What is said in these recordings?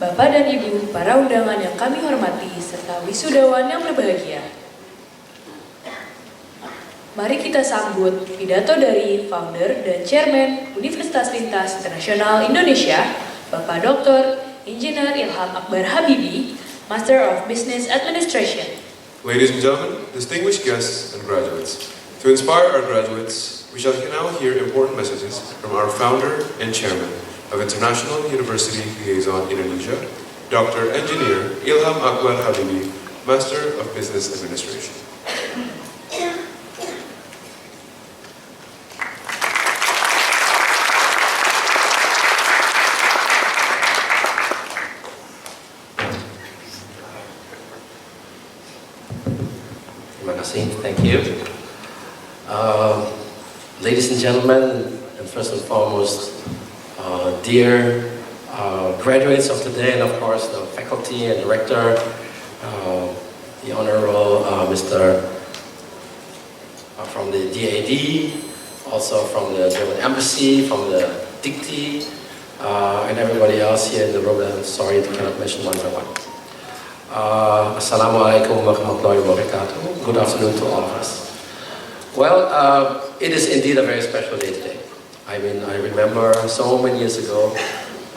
Bapak dan Ibu, para undangan yang kami hormati, serta wisudawan yang berbahagia. Mari kita sambut pidato dari Founder dan Chairman Universitas Lintas Internasional Indonesia, Bapak Dr. Engineer Ilham Akbar Habibie, Master of Business Administration. Ladies and gentlemen, distinguished guests and graduates, to inspire our graduates, we shall now hear important messages from our founder and chairman of International University Liaison Indonesia, Dr. Engineer Ilham Akbar Habibie, Master of Business Administration. Terima kasih, thank you. Ladies and gentlemen, and first and foremost, dear graduates of today, and of course the faculty and director, the Honorable Mr. From the DAD, also from the German Embassy, from the Dicti, and everybody else here in the room. I'm sorry I cannot mention one by one. Assalamualaikum warahmatullahi wabarakatuh. Good afternoon to all of us. Well, it is indeed a very special day today. I mean, I remember so many years ago,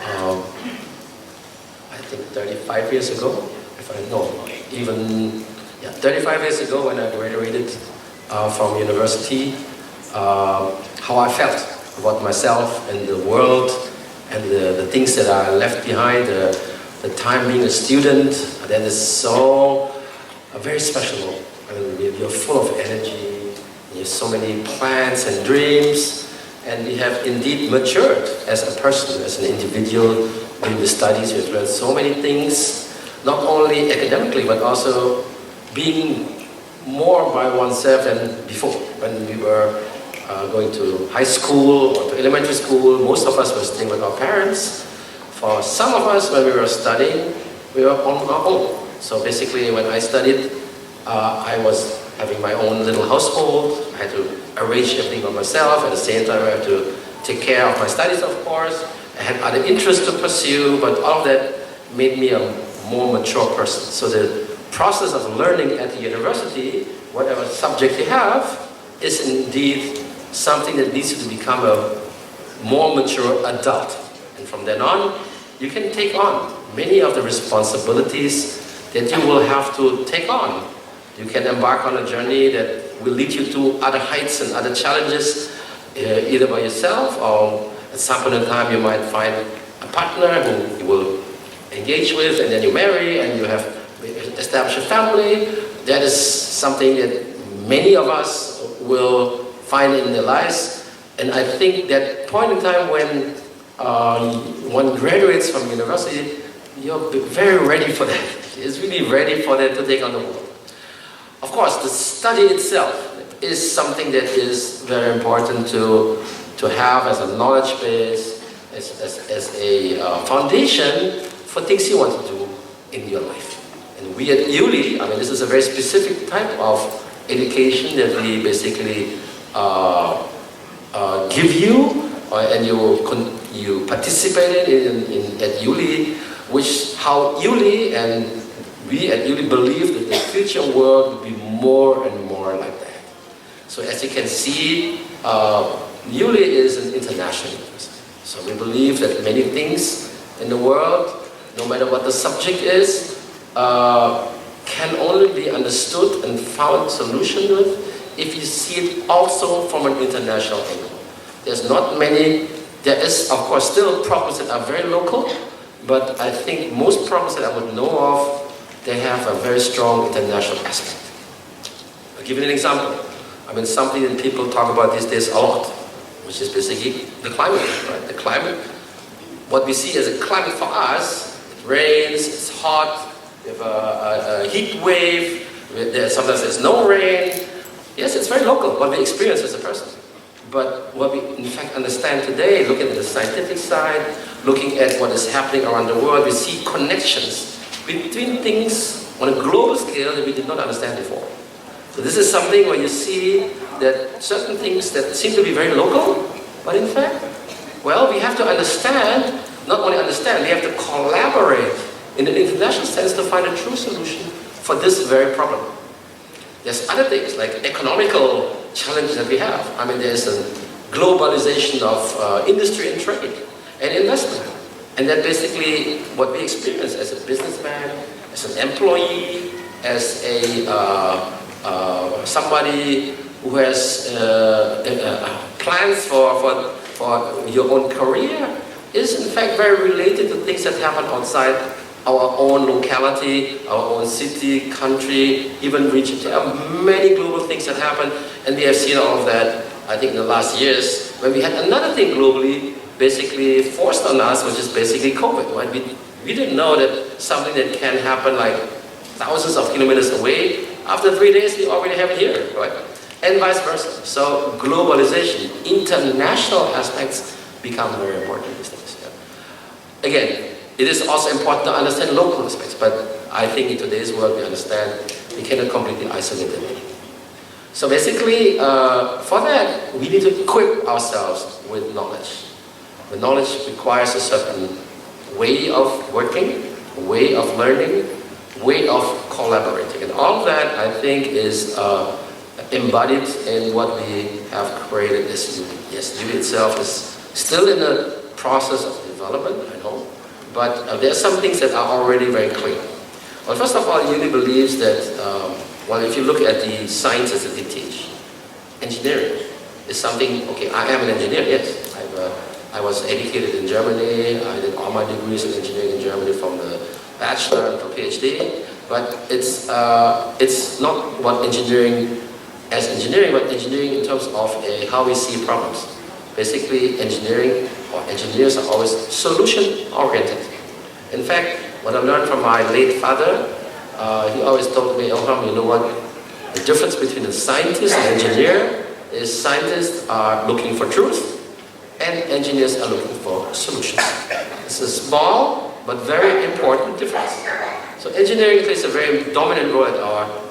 I think 35 years ago, if I know, even 35 years ago when I graduated from university, how I felt about myself and the world and the things that I left behind, the time being a student. That is so very special. I mean, you're full of energy, you have so many plans and dreams, and you have indeed matured as a person, as an individual. During the studies, you've learned so many things, not only academically, but also being more by oneself than before. When we were going to high school or to elementary school, most of us were staying with our parents. For some of us, when we were studying, we were on our own. So basically, when I studied, I was having my own little household. I had to arrange everything by myself. At the same time, I had to take care of my studies, of course. I had other interests to pursue, but all of that made me a more mature person. So the process of learning at the university, whatever subject you have, is indeed something that needs you to become a more mature adult. And from then on, you can take on many of the responsibilities that you will have to take on. You can embark on a journey that will lead you to other heights and other challenges, either by yourself or at some point in time you might find a partner who you will engage with, and then you marry and you have established a family. That is something that many of us will find in their lives. And I think that point in time when one graduates from university, you're very ready for that. It's really ready for that to take on the world. Of course, the study itself is something that is very important to have as a knowledge base, as a foundation for things you want to do in your life. And we at IULI, I mean, this is a very specific type of education that we basically give you, and you participate in at IULI, how IULI and we at IULI believe that the future world will be more and more like that. So as you can see, IULI is an international university. So we believe that many things in the world, no matter what the subject is, can only be understood and found solution with if you see it also from an international angle. There's not many, there is of course still problems that are very local, but I think most problems that I would know of, they have a very strong international aspect. I'll give you an example. I mean, something that people talk about these days a lot, which is basically the climate, right? The climate, what we see as a climate for us, it rains, it's hot, we have a heat wave, sometimes there's no rain. Yes, it's very local, what we experience as a person. But what we in fact understand today, looking at the scientific side, looking at what is happening around the world, we see connections between things on a global scale that we did not understand before. So this is something where you see that certain things that seem to be very local, but in fact, well, we have to understand not only understand, we have to collaborate in an international sense to find a true solution for this very problem. There's other things like economical challenges that we have. I mean, there's a globalization of industry and trade and investment. And that basically what we experience as a businessman, as an employee, as a somebody who has plans for your own career is in fact very related to things that happen outside our own locality, our own city, country, even region. There are many global things that happen, and we have seen all of that, I think, in the last years, when we had another thing globally basically forced on us, which is basically COVID, right? We didn't know that something that can happen like thousands of kilometers away, after 3 days we already have it here, right? And vice versa. So globalization, international aspects become very important these days. Yeah. Again, it is also important to understand local aspects, but I think in today's world we understand we cannot completely isolate them. So basically, for that, we need to equip ourselves with knowledge. The knowledge requires a certain way of working, way of learning, way of collaborating. And all of that, I think, is embodied in what we have created as IULI. Yes, IULI itself is still in the process of development, I know, but there are some things that are already very clear. Well, first of all, IULI believes that, well, if you look at the sciences that they teach, engineering is something, okay, I am an engineer, yes. I was educated in Germany, I did all my degrees in engineering in Germany from the bachelor to PhD, but it's not what engineering as engineering, but engineering in terms of how we see problems. Basically, engineering or engineers are always solution-oriented. In fact, what I learned from my late father, he always told me, Ilham, you know what? The difference between a scientist and engineer is scientists are looking for truth and engineers are looking for solutions. It's a small but very important difference. So engineering plays a very dominant role at our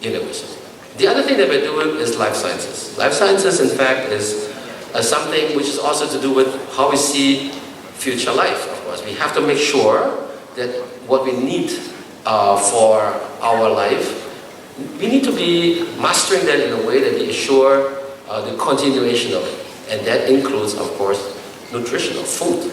university. The other thing that we're doing is life sciences. Life sciences, in fact, is something which is also to do with how we see future life, of course. We have to make sure that what we need for our life, we need to be mastering that in a way that we assure the continuation of it. And that includes, of course, nutrition or food.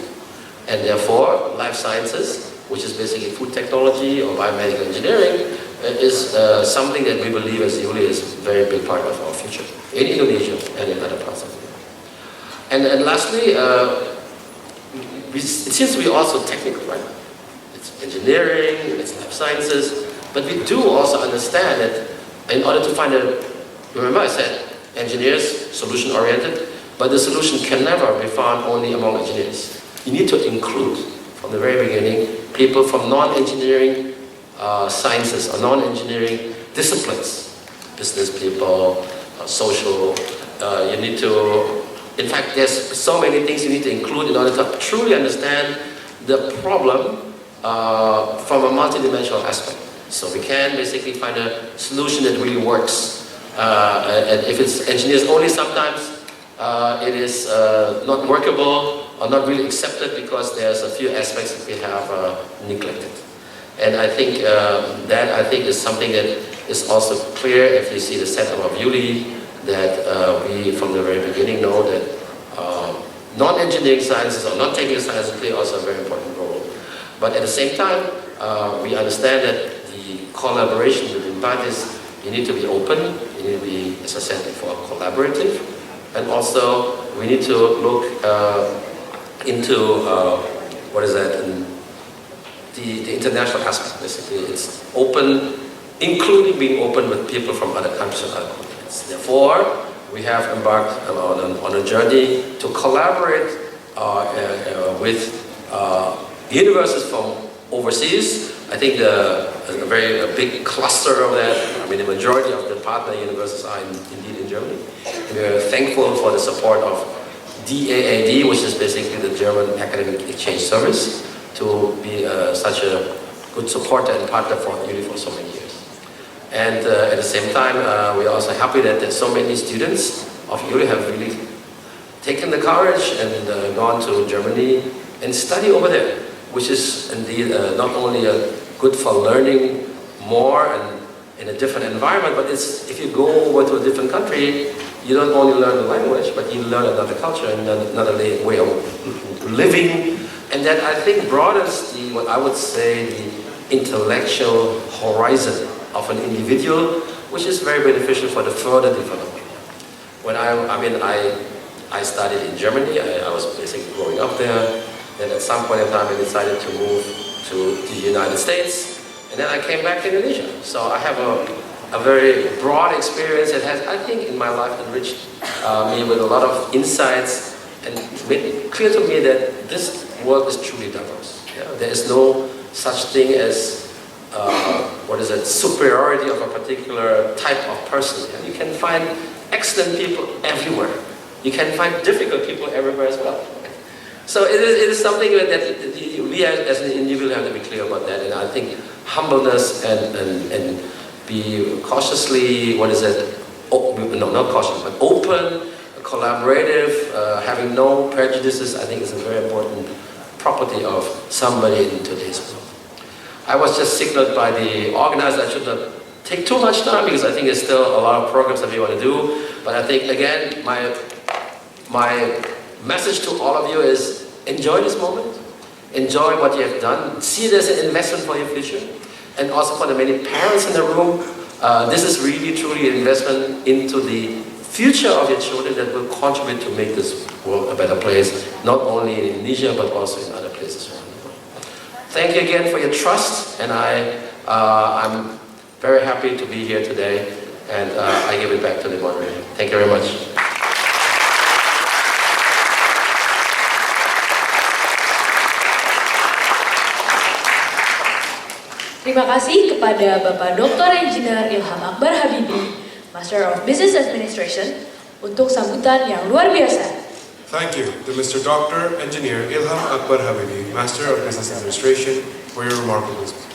And therefore, life sciences, which is basically food technology or biomedical engineering, is something that we believe as IULI is a very big part of our future in Indonesia and in other parts of the world. And lastly, it seems to be also technical, right? It's engineering, it's life sciences, but we do also understand that in order to find a, remember I said, engineers, solution-oriented, but the solution can never be found only among engineers. You need to include, from the very beginning, people from non-engineering sciences or non-engineering disciplines. Business people, social, you need to, in fact, there's so many things you need to include in order to truly understand the problem from a multidimensional aspect. So we can basically find a solution that really works. And if it's engineers only, sometimes it is not workable or not really accepted because there's a few aspects that we have neglected. And I think that is something that is also clear if you see the setup of IULI, that we from the very beginning know that non-engineering sciences or non-technical sciences play also a very important role. But at the same time, we understand that the collaboration between parties, you need to be open, you need to be, as I said before, collaborative, and also we need to look into, what is that, the international aspect. Basically, it's open, including being open with people from other countries and other continents. Therefore, we have embarked on a journey to collaborate with universities from overseas. I think a big cluster of that, I mean the majority of the partner universities are indeed in Germany. We are thankful for the support of DAAD, which is basically the German Academic Exchange Service, to be such a good supporter and partner for IULI for so many years. And at the same time, we are also happy that so many students of IULI have really taken the courage and gone to Germany and study over there, which is indeed not only good for learning more and in a different environment, but if you go over to a different country, you don't only learn the language, but you learn another culture and another way of living, and that I think broadens what I would say the intellectual horizon of an individual, which is very beneficial for the further development. When I studied in Germany, I was basically growing up there, then at some point in time I decided to move to the United States, and then I came back to Indonesia. So I have a very broad experience that has, I think, in my life enriched me with a lot of insights and made it clear to me that this world is truly diverse. Yeah? There is no such thing as superiority of a particular type of person. Yeah? You can find excellent people everywhere. You can find difficult people everywhere as well. So it is something that we as an individual have to be clear about that, and I think humbleness and be cautiously, not cautious, but open, collaborative, having no prejudices, I think is a very important property of somebody in today's world. I was just signaled by the organizer I should not take too much time because I think there's still a lot of programs that we want to do, but I think again, my message to all of you is enjoy this moment, enjoy what you have done, see it as an investment for your future, and also for the many parents in the room, this is really truly an investment into the future of your children that will contribute to make this world a better place, not only in Indonesia but also in other places around the world. Thank you again for your trust, and I'm very happy to be here today, and I give it back to the moderator. Thank you very much. Terima kasih kepada Bapak Dr. Engineer Ilham Akbar Habibie, Master of Business Administration, untuk sambutan yang luar biasa. Thank you to Mr. Dr. Engineer Ilham Akbar Habibie, Master of Business Administration, for your remarkable speech.